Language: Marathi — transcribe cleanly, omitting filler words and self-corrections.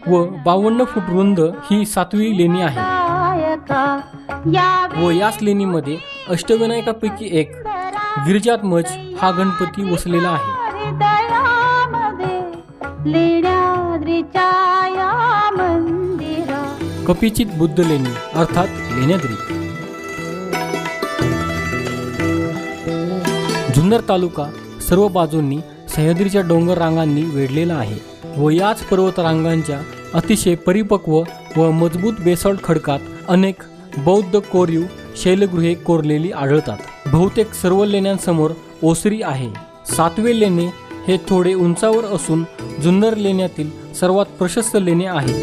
व 52 फूट रुंद ही 7वी लेणी आहे व याच लेणीमध्ये अष्टविनायकापैकी एक गिरिजात्मज हा गणपती वसलेला आहे। कपिचित बुद्ध लेणी अर्थात लेण्याद्री। जुन्नर तालुका सर्व बाजूंनी सह्याद्रीच्या डोंगर रांगांनी वेढलेला आहे व याच पर्वत रांगांच्या अतिशय परिपक्व व मजबूत बेसॉल्ट खडकात अनेक बौद्ध कोरीव शैलगृहे कोरलेली आढळतात। बहुतेक सर्व लेण्यांसमोर ओसरी आहे। 7वे लेणे हे थोडे उंचावर असून जुन्नर लेण्यातील सर्वात प्रशस्त लेणे आहे।